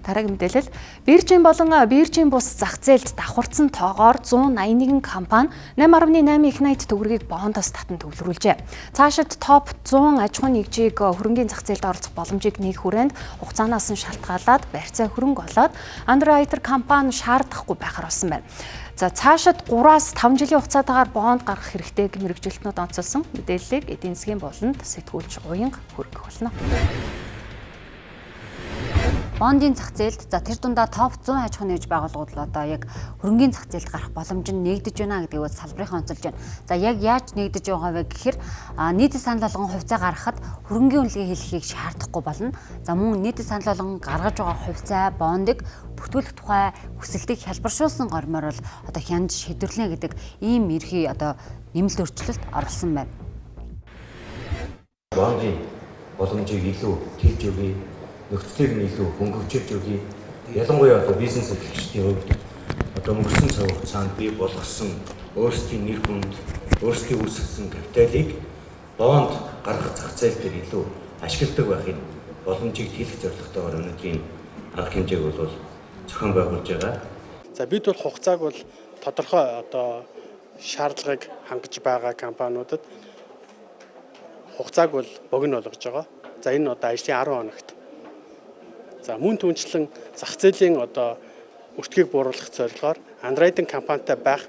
Дараагийн мэдээлэл Virgin болон Virgin бус зах зээлд давхарцсан тоогоор 181 компани 8.8 их найт төгрөгийг бондоос татан төвлөрүүлжээ. Цаашид топ 100 аж ахуйн нэгжийг хөрөнгийн зах зээлд оролцох боломжийг нээх хүрээнд хугацаанаас нь шалтгаалаад барьцаа хөрөнгө олоод Underwriter компани шаардахгүй байхаар болсон байна. За цаашид 3-аас 5 жилийн хугацаатаагаар бонд гаргах хэрэгтэй мэргэжилтнүүд онцолсон мэдээллийг эдийн засгийн болонд сэтгүүлч уянга хүргэх болно. Бондын зах зээлд тэр дундаа топ 100 аж ахуйн нэгж байгууллагууд л одоо яг хөрөнгийн зах зээлд гарах боломж нь нэгдэж байна гэдгийг салбарынхан онцолж байна. За яг яаж нэгдэж байгаа вэ гэхээр нийтэд санал болгон хувьцаа гаргахад хөрөнгийн үнэлгээ хийлгэхийг шаардахгүй болно. За мөн нийтэд санал болгон гаргаж байгаа хувьцаа, бондыг бүртгүүлэх тухай хүсэлтийг хялбаршуулсан гормоор л одоо хянаж шийдвэрлэнэ гэдэг ийм эрхий одоо нэмэлт өөрчлөлт оруулсан байна. Бондын боломжийг илүү тэлж өгье, нөхцөлийг нь илүү хөнгөвчилж өгье. Ялангуяа одоо бизнес эрхлэгчдийн хувьд одоо өнгөрсөн цаг хугацаанд бий болгосон өөрсдийн нэр хүнд, өөрсдийн үүсгэсэн капиталыг бонд гаргах зах зээл дээр илүү ашигладаг байхын боломжийг тэлэх зорилготойгоор өнөөдрийн арга хэмжээг бол зохион байгуулж байгаа. За бид бол хугацааг бол тодорхой одоо шаардлагыг хангаж байгаа компаниудад хугацааг бол богино болгож байгаа. За энэ одоо ажлын 10 хоногт. За мөн түнчлэн зах зээлийн одоо өртгийг бууруулах зорилгоор Underwriting компанитай байх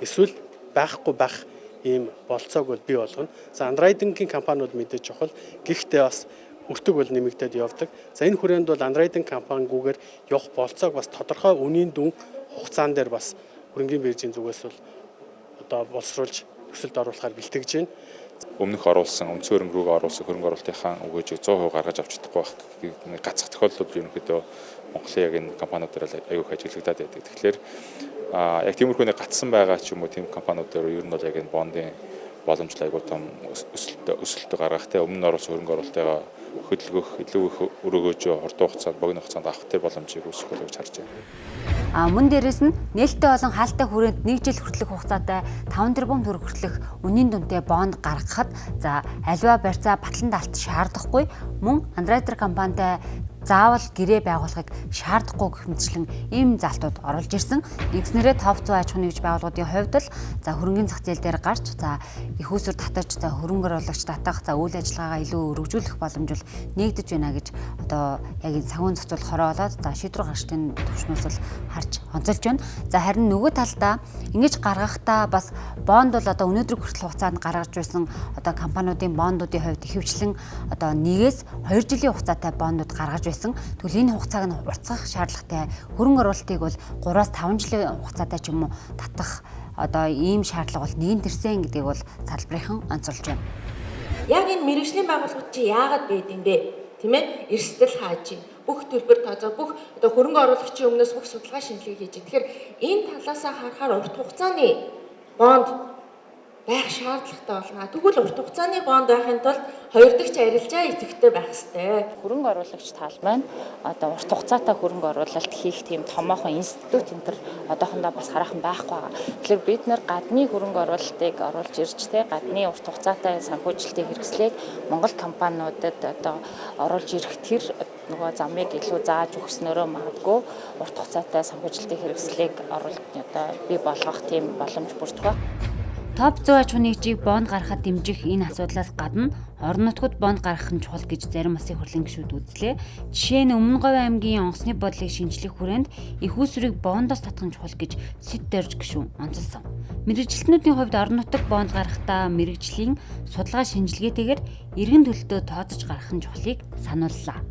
эсвэл байхгүй байх ийм болцоог бол бий болгоно. За Underwriting-ийн компаниуд мэдээж чухал. Гэхдээ бас өртөг бол нэмэгдээд явдаг. За энэ хүрээнд бол Underwriting компанигүйгээр явах болцоог бас тодорхой үнийн дүн хугацаан дээр бас хөрөнгийн биржийн зүгээс бол одоо боловсруулж төсөлд оруулахаар бэлтгэж байна. Өмнөх оруулсан өмцгөр хөрөнгө оруулсан хөрөнгө оруулалтынхаа өгөөжийг 100% гаргаж авч чадахгүй байх гацх тохиолдлууд ерөнхийдөө Монголын яг энэ компаниуд дээр аюух ажиглагдаад байдаг. Тэгэхээр яг тиймэрхүү нэг гацсан байгаа ч юм уу тийм компаниуд дээр ер нь бол яг энэ бондын боломжтой аюу том өсөлтөд гаргахтай өмнө оруулсан хөрөнгө оруулалтыгаа хөдөлгөх илүү их өрөөгөөж хурдан хугацаанд богино хугацаанд авах тэр боломжийг үүсгэх болов гэж харж байна. Мөн дээрээс нь нээлттэй болон хаалттай хүрээнд 1 жил хүртэлх хугацаатай 5 тэрбум төгрөг хүртэлх үнийн дүнтэй бонд гаргахад за аливаа барьцаа батлан даалт шаардахгүй мөн Underwriter компанитай заавал гэрээ байгуулахыг шаардахгүй гэх мэтчлэн ийм залтууд оруулж ирсэн. Нэгснээрээ топ 100 аж ахуйн нэгж байгууллагуудын хувьд л за хөрөнгийн зах зээл дээр гарч за их усүр татаж за хөрөнгө оруулагч татах за үйл ажиллагаагаа илүү өргөжүүлэх боломж бол нэгдэж байна гэж одоо яг энэ цагуун зохицуулах хороо болоод за шийдвэр гаргалтын төвшнөөс бол харж онцолж байна. За харин нөгөө талдаа ингэж гаргахдаа бас бонд бол одоо өнөөдөр хүртэл хугацаанд гаргаж байсан одоо компаниудын бондуудын хувьд ихэвчлэн одоо 1-ээс 2 жилийн хугацаатай бондууд гаргаж Тэгвэл энэ хугацааг нь уртсах шаардлагатай хөрөнгө оруулалтыг бол 3-аас 5 жилийн хугацаатай ч юм уу татах одоо ийм шаардлага бол нэгэн төрсэн гэдгийг бол салбарынхан онцолж байна. Яг энэ мэргэжлийн байгууллагууд чи яагаад байд юм бэ? Тийм ээ? Эрсдэл хааж байна. Бүх төлбөр тооцоо бүх одоо хөрөнгө оруулагчийн өмнөөс бүх судалгаа шинжилгээ хийж байна. Тэгэхээр энэ талаасаа харахаар урт хугацааны бонд байх шаардлагатай болно. Тэгвэл урт хугацааны бонд байхын тулд хоёр дахь арилжаа идэвхтэй байх ёстой. Хөрөнгө оруулагч тал маань одоо урт хугацаатай хөрөнгө оруулалт хийх тийм томоохон институт энэ төр одоохондоо бас хараахан байхгүй байгаа. Тэгэхээр бид нэр гадны хөрөнгө оруулалтыг оруулж ирж гадны урт хугацаатай санхүүжилтийн хэрэгслийг Монгол компаниудад одоо оруулж ирэх тэр нөгөө замыг илүү зааж өгснөөрөө магадгүй урт хугацаатай санхүүжилтийн хэрэгслийг оруулж одоо бий болгох тийм боломж бүрдэх байна. Топ 100 аж ахуйн нэгжийг бонд гаргахад дэмжих энэ асуудлаас гадна орон нутгад бонд гаргах нь чухал гэж зарим улсын хурлын гишүүд үзлээ. Жишээ нь Өмнө Говь аймгийн онгоцны бодлыг шинжлэх хүрээнд их усүрийг бондоос татах нь чухал гэж Сэт Дорж гишүүн онцолсон. Мэргэжилтнүүдийн хувьд орон нутаг бонд гаргахдаа мэргэжлийн судалгаа шинжилгээтэйгээр эргэн төлөлтөө тооцож гаргах нь чухлыг санууллаа.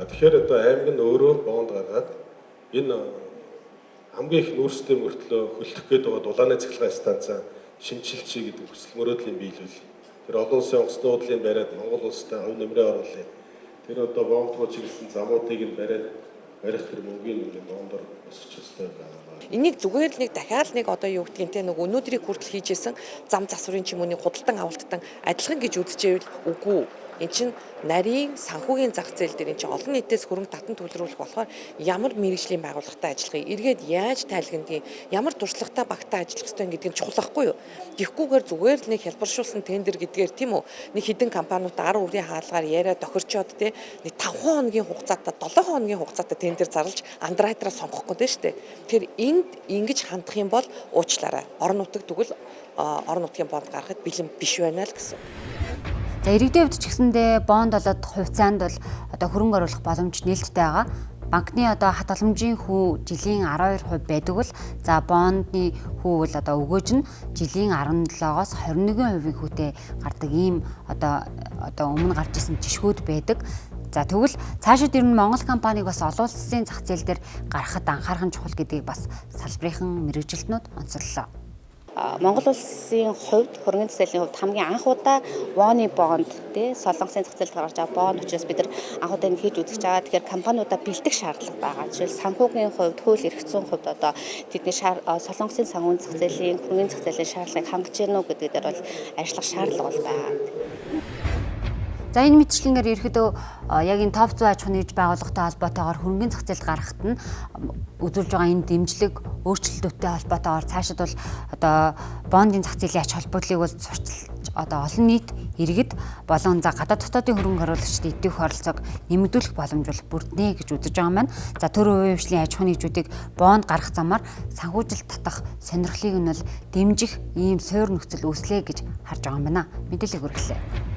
Тэгэхээр одоо аймаг нь өөрөө бонд гаргаад энэ хамгийн их нүүрстэй мөртлөө хөлдөх гээд байгаа дулааны цахилгаан станцаа шинжилчихье гэдэг хүсэл мөрөөдлийн биелүүл. Тэр олон улсын онгоцны уудлын бариад Монгол улстай хувь нэмрээ оруулъя. Тэр одоо бондгоо чиглэсэн замуудыг нь бариад барих тэр мөнгөний нэг бондор өсгөх ёстой байна. Энийг зүгээр л нэг дахиад нэг одоо юу гэдгийг те нэг өнөөдрийг хүртэл хийжсэн зам засварын ч юм уу нэг худалдан авалтан адилхан гэж үзчихвэл үгүй. эн чинь нарийн санхүүгийн зах зээл дээр эн чинь олон нийтээс хөрөнгө татан төлрүүлэх болохоор ямар мэрэгжлийн байгууллагатай ажиллахыг, эргээд яаж тайлгнадгийг, ямар туршлагатай багтаа ажиллах ёстой гэдгийг чухал байхгүй юу? Тэгэхгүйгээр зүгээр л нэг хялбаршуулсан тендер гэдгээр тийм үү? Нэг хэдэн компаниуд 10 үрийн хаалгаар яриа тохирчоод тийм нэг 5 хоногийн хугацаатай 7 хоногийн хугацаатай тендер зарлаж андеррайтераа сонгох гэдэг шүү дээ. Тэгэхээр энд ингэж хандах юм бол уучлаарай. Орон нутаг тэгвэл орон нутгийн бонд гаргахад бэлэн биш байна л гэсэн. За иргэдийн хувьд ч гэсэндээ бонд болоод хувьцаанд бол одоо хөрөнгө оруулах боломж нээлттэй байгаа. Банкны одоо хадгаламжийн хүү жилийн 12% байдаг бол за бондны хүү бол одоо өгөөж нь жилийн 17-оос 21% хүүтэй гардаг ийм одоо өмнө гарч исэн жишгүүд байдаг. За тэгвэл цаашид ер нь Монгол компаниг бас олон улсын зах зээл дээр гаргахад анхаарах нь чухал гэдгийг бас салбарын мэргэжилтнүүд онцоллоо. Монгол улсын хувьд хөрөнгөний зах зээлийн хувьд хамгийн анх удаа вооны бонд тий солонгосын зах зээлд гаргаж байгаа бонд учраас бид нар анх удаа энэ хийж үзэж байгаа. Тэгэхээр компаниудаа бэлдэх шаардлага байгаа. Жишээл санхүүгийн хувьд, хууль эрх зүйн хувьд одоо тэдний солонгосын санхүүгийн зах зээлийн, хөрөнгөний зах зээлийн шаардлагыг хангаж гэнэ үү гэдэг дээр бол ажиллах шаардлага бол байгаа. За энэ мэтчлэнгээр ерөөдөө яг энэ топ 100 аж ахуйн нэгж байгууллагатай холбоотойгоор хөрөнгөний зах зээлд гаргахад нь үзүүлж байгаа энэ дэмжлэг өөрчлөлттэй холбоотойгоор цаашид бол одоо бондын зах зээлийн ач холбогдлыг бол зурчилж одоо олон нийт иргэд болон за гадаад дотоодын хөрөнгө оруулагчид идэвх оролцоог нэмэгдүүлэх боломж бол бүрднэ гэж үзэж байгаа маань. За төр хувийн хвшлийн аж ахуйн нэгжүүдийг бонд гаргах замаар санхүүжилт татах сонирхлыг нь бол дэмжих ийм суурь нөхцөл үүслэе гэж харж байгаа юм байна. Мэдээлэл хүргэлээ.